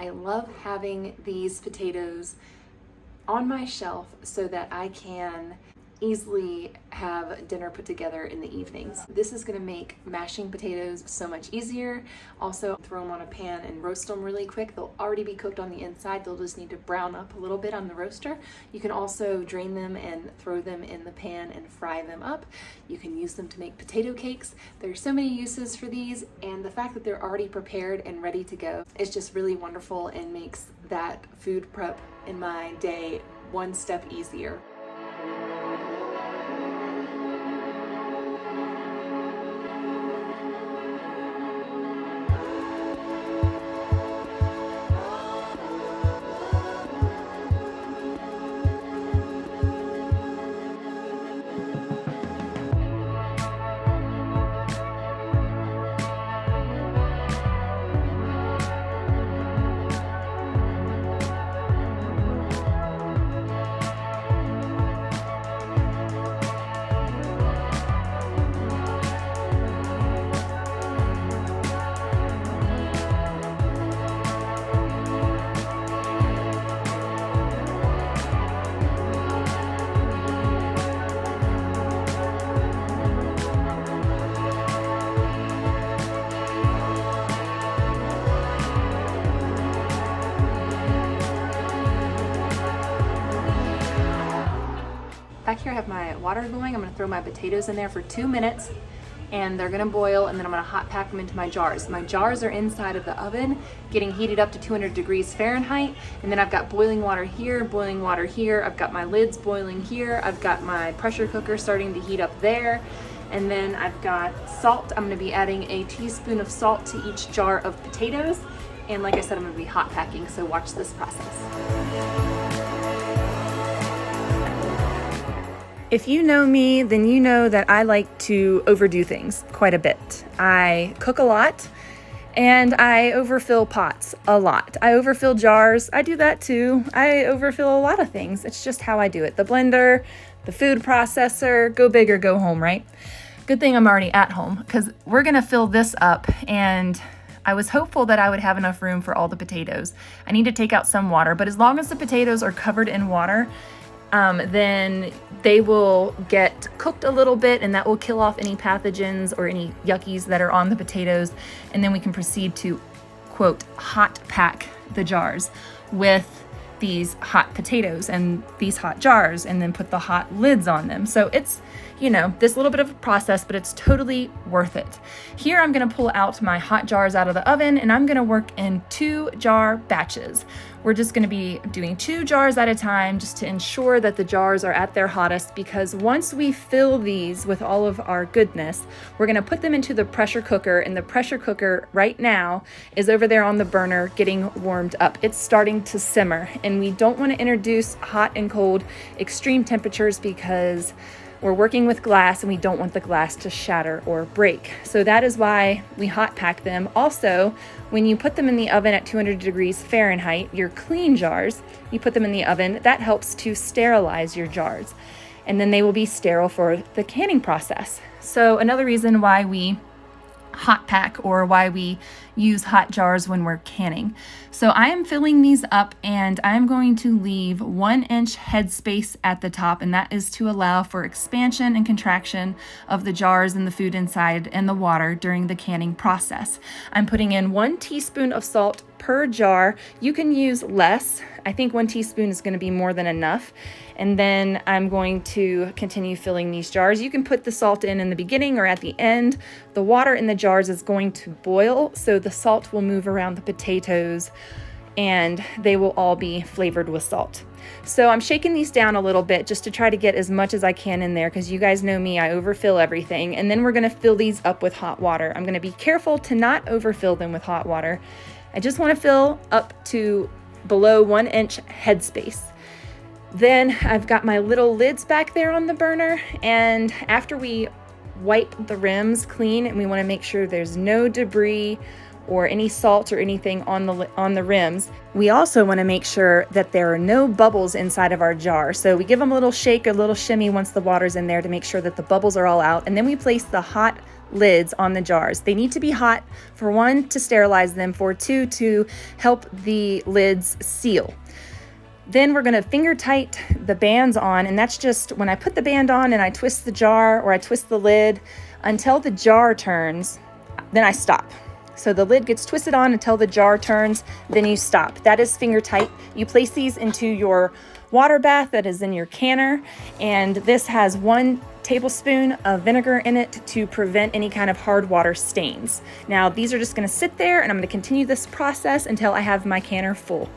I love having these potatoes on my shelf so that I can easily have dinner put together in the evenings. This is going to make mashing potatoes so much easier. Also, throw them on a pan and roast them really quick. They'll already be cooked on the inside. They'll just need to brown up a little bit on the roaster. You can also drain them and throw them in the pan and fry them up. You can use them to make potato cakes. There's so many uses for these, and the fact that they're already prepared and ready to go is just really wonderful and makes that food prep in my day one step easier. Back here I have my water going. I'm going to throw my potatoes in there for 2 minutes and they're going to boil, and then I'm going to hot pack them into my jars. My jars are inside of the oven getting heated up to 200 degrees Fahrenheit, and then I've got boiling water here, boiling water here. I've got my lids boiling here. I've got my pressure cooker starting to heat up there, and then I've got salt. I'm going to be adding a teaspoon of salt to each jar of potatoes, and like I said, I'm going to be hot packing, so watch this process. If you know me, then you know that I like to overdo things quite a bit. I cook a lot and I overfill pots a lot. I overfill jars. I do that too. I overfill a lot of things. It's just how I do it. The blender, the food processor, go big or go home, right? Good thing I'm already at home because we're gonna fill this up, and I was hopeful that I would have enough room for all the potatoes. I need to take out some water, but as long as the potatoes are covered in water, then they will get cooked a little bit, and that will kill off any pathogens or any yuckies that are on the potatoes. And then we can proceed to, quote, hot pack the jars with these hot potatoes and these hot jars, and then put the hot lids on them. So it's, you know, this little bit of a process, but it's totally worth it. Here I'm gonna pull out my hot jars out of the oven, and I'm gonna work in 2-jar batches. We're just gonna be doing 2 jars at a time just to ensure that the jars are at their hottest, because once we fill these with all of our goodness, we're gonna put them into the pressure cooker, and the pressure cooker right now is over there on the burner getting warmed up. It's starting to simmer, and we don't wanna introduce hot and cold extreme temperatures because we're working with glass and we don't want the glass to shatter or break. So that is why we hot pack them. Also, when you put them in the oven at 200 degrees Fahrenheit, your clean jars, you put them in the oven, that helps to sterilize your jars. And then they will be sterile for the canning process. So another reason why we hot pack, or why we use hot jars when we're canning. So I am filling these up, and I'm going to leave 1-inch headspace at the top, and that is to allow for expansion and contraction of the jars and the food inside and the water during the canning process. I'm putting in 1 teaspoon of salt per jar. You can use less. I think 1 teaspoon is going to be more than enough. And then I'm going to continue filling these jars. You can put the salt in the beginning or at the end. The water in the jars is going to boil, so the salt will move around the potatoes and they will all be flavored with salt. So I'm shaking these down a little bit just to try to get as much as I can in there, because you guys know me, I overfill everything. And then we're gonna fill these up with hot water. I'm gonna be careful to not overfill them with hot water. I just wanna fill up to below 1-inch headspace. Then I've got my little lids back there on the burner, and after we wipe the rims clean, and we want to make sure there's no debris or any salt or anything on the rims, we also want to make sure that there are no bubbles inside of our jar. So we give them a little shake, a little shimmy once the water's in there to make sure that the bubbles are all out, and then we place the hot lids on the jars. They need to be hot, for one, to sterilize them, for two, to help the lids seal. Then we're gonna finger tight the bands on, and that's just when I put the band on and I twist the jar or I twist the lid until the jar turns, then I stop. So the lid gets twisted on until the jar turns, then you stop. That is finger tight. You place these into your water bath that is in your canner, and this has 1 tablespoon of vinegar in it to prevent any kind of hard water stains. Now these are just gonna sit there, and I'm gonna continue this process until I have my canner full.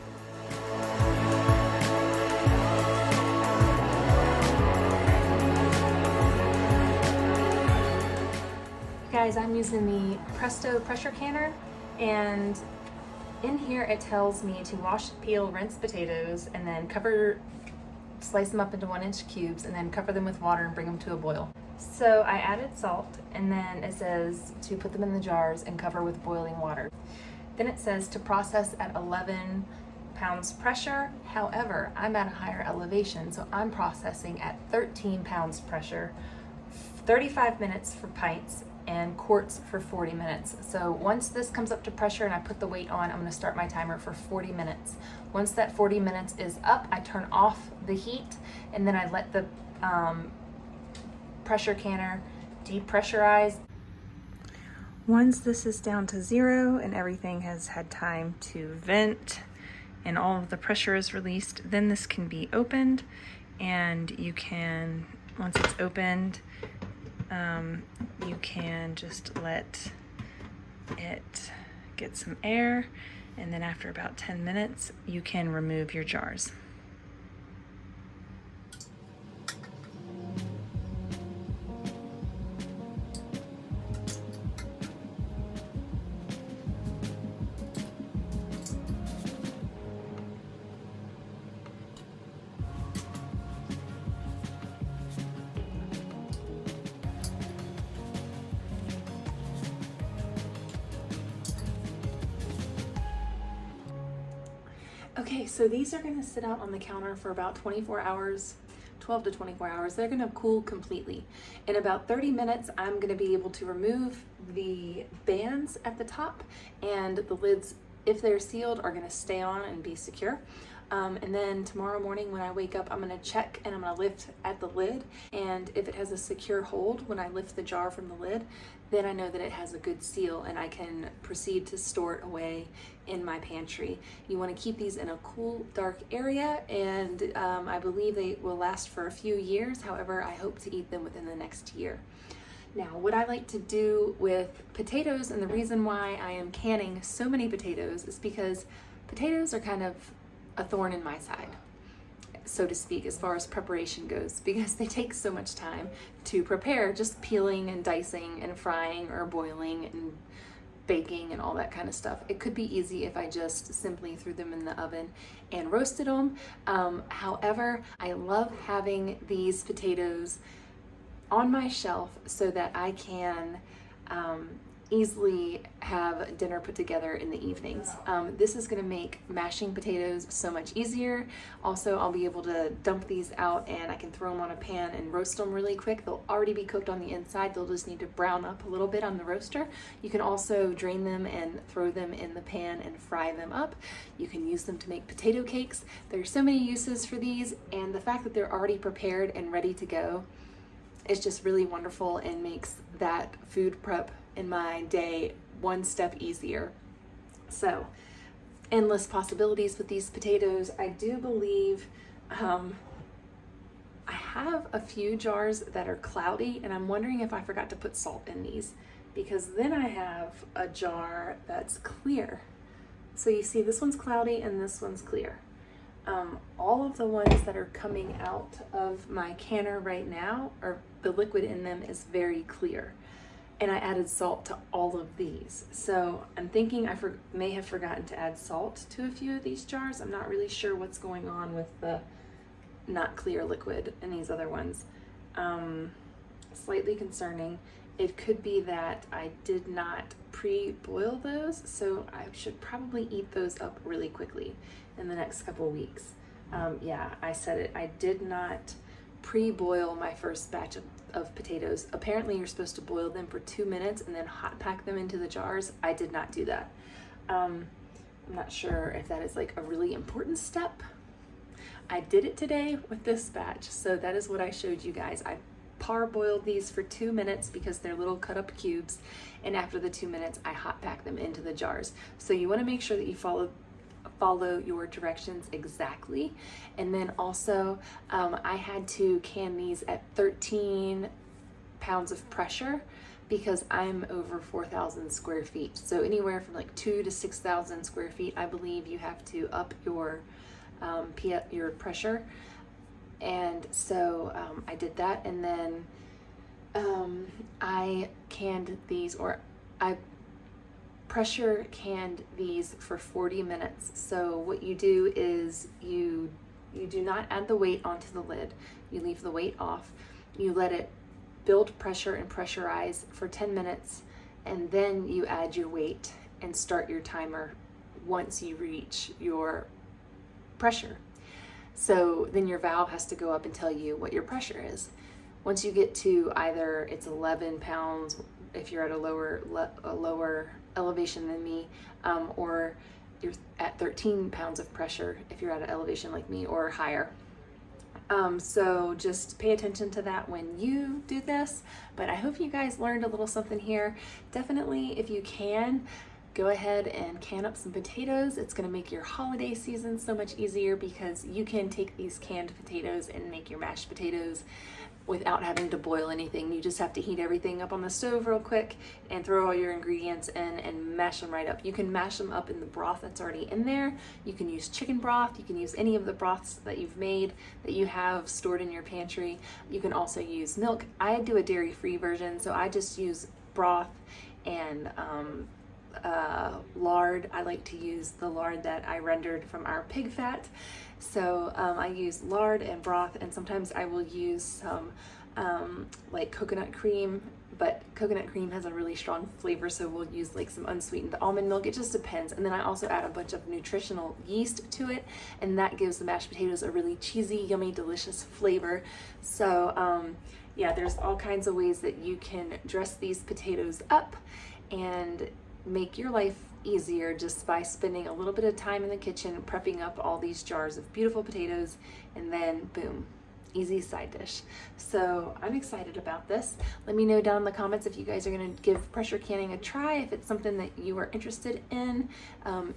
Guys, I'm using the Presto pressure canner, and in here it tells me to wash, peel, rinse potatoes, and then slice them up into 1-inch cubes, and then cover them with water and bring them to a boil. So I added salt, and then it says to put them in the jars and cover with boiling water. Then it says to process at 11 pounds pressure. However, I'm at a higher elevation, so I'm processing at 13 pounds pressure, 35 minutes for pints, and quarts for 40 minutes. So once this comes up to pressure and I put the weight on, I'm gonna start my timer for 40 minutes. Once that 40 minutes is up, I turn off the heat, and then I let the pressure canner depressurize. Once this is down to 0 and everything has had time to vent and all of the pressure is released, then this can be opened, and you can, once it's opened, you can just let it get some air, and then after about 10 minutes you can remove your jars. Okay, so these are gonna sit out on the counter for about 24 hours, 12 to 24 hours. They're gonna cool completely. In about 30 minutes, I'm gonna be able to remove the bands at the top, and the lids, if they're sealed, are gonna stay on and be secure. And then tomorrow morning when I wake up, I'm gonna check and I'm gonna lift at the lid, and if it has a secure hold when I lift the jar from the lid, then I know that it has a good seal and I can proceed to store it away in my pantry. You wanna keep these in a cool, dark area, and I believe they will last for a few years. However, I hope to eat them within the next year. Now, what I like to do with potatoes, and the reason why I am canning so many potatoes, is because potatoes are kind of a thorn in my side, so to speak, as far as preparation goes, because they take so much time to prepare, just peeling and dicing and frying or boiling and baking and all that kind of stuff. It could be easy if I just simply threw them in the oven and roasted them. However, I love having these potatoes on my shelf so that I can easily have dinner put together in the evenings. This is gonna make mashing potatoes so much easier. Also, I'll be able to dump these out and I can throw them on a pan and roast them really quick. They'll already be cooked on the inside. They'll just need to brown up a little bit on the roaster. You can also drain them and throw them in the pan and fry them up. You can use them to make potato cakes. There's so many uses for these, and the fact that they're already prepared and ready to go is just really wonderful and makes that food prep in my day one step easier. So, endless possibilities with these potatoes. I do believe I have a few jars that are cloudy, and I'm wondering if I forgot to put salt in these, because then I have a jar that's clear. So you see this one's cloudy and this one's clear. All of the ones that are coming out of my canner right now, or the liquid in them, is very clear. And I added salt to all of these. So I'm thinking I may have forgotten to add salt to a few of these jars. I'm not really sure what's going on with the not clear liquid in these other ones. Slightly concerning. It could be that I did not pre-boil those, so I should probably eat those up really quickly in the next couple weeks. Yeah, I said it. I did not pre-boil my first batch of potatoes. Apparently you're supposed to boil them for 2 minutes and then hot pack them into the jars. I did not do that. I'm not sure if that is like a really important step. I did it today with this batch, so that is what I showed you guys. I parboiled these for 2 minutes because they're little cut up cubes, and after the 2 minutes I hot pack them into the jars. So you want to make sure that you follow your directions exactly. And then also I had to can these at 13 pounds of pressure because I'm over 4,000 square feet. So anywhere from like 2,000 to 6,000 square feet, I believe you have to up your pressure. And so I did that, and then I canned these, or I pressure canned these for 40 minutes. So what you do is you do not add the weight onto the lid. You leave the weight off. You let it build pressure and pressurize for 10 minutes, and then you add your weight and start your timer once you reach your pressure. So then your valve has to go up and tell you what your pressure is. Once you get to either it's 11 pounds if you're at a lower elevation than me, or you're at 13 pounds of pressure if you're at an elevation like me, or higher. So just pay attention to that when you do this. But I hope you guys learned a little something here. Definitely, if you can, go ahead and can up some potatoes. It's gonna make your holiday season so much easier because you can take these canned potatoes and make your mashed potatoes without having to boil anything. You just have to heat everything up on the stove real quick and throw all your ingredients in and mash them right up. You can mash them up in the broth that's already in there. You can use chicken broth. You can use any of the broths that you've made that you have stored in your pantry. You can also use milk. I do a dairy-free version, so I just use broth and lard. I like to use the lard that I rendered from our pig fat. So I use lard and broth, and sometimes I will use some like coconut cream, but coconut cream has a really strong flavor, so we'll use like some unsweetened almond milk. It just depends. And then I also add a bunch of nutritional yeast to it, and that gives the mashed potatoes a really cheesy, yummy, delicious flavor. So yeah, there's all kinds of ways that you can dress these potatoes up and make your life easier just by spending a little bit of time in the kitchen prepping up all these jars of beautiful potatoes, and then boom, easy side dish. So I'm excited about this. Let me know down in the comments if you guys are going to give pressure canning a try, if it's something that you are interested in.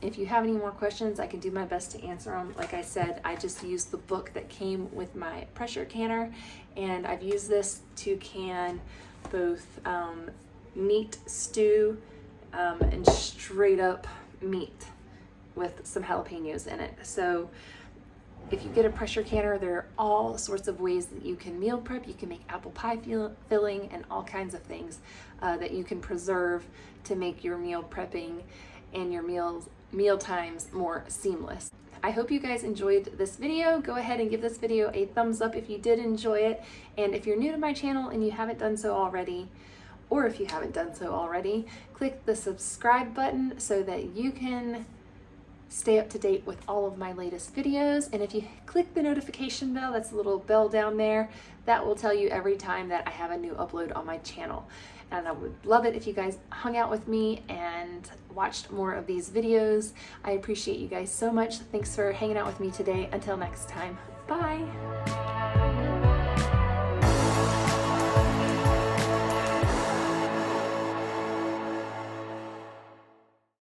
If you have any more questions, I can do my best to answer them. Like I said, I just used the book that came with my pressure canner, and I've used this to can both meat stew and straight up meat with some jalapenos in it. So if you get a pressure canner, there are all sorts of ways that you can meal prep. You can make apple pie filling and all kinds of things that you can preserve to make your meal prepping and your meal times more seamless. I hope you guys enjoyed this video. Go ahead and give this video a thumbs up if you did enjoy it. And if you're new to my channel and you haven't done so already, or if you haven't done so already, click the subscribe button so that you can stay up to date with all of my latest videos. And if you click the notification bell, that's a little bell down there, that will tell you every time that I have a new upload on my channel. And I would love it if you guys hung out with me and watched more of these videos. I appreciate you guys so much. Thanks for hanging out with me today. Until next time, bye.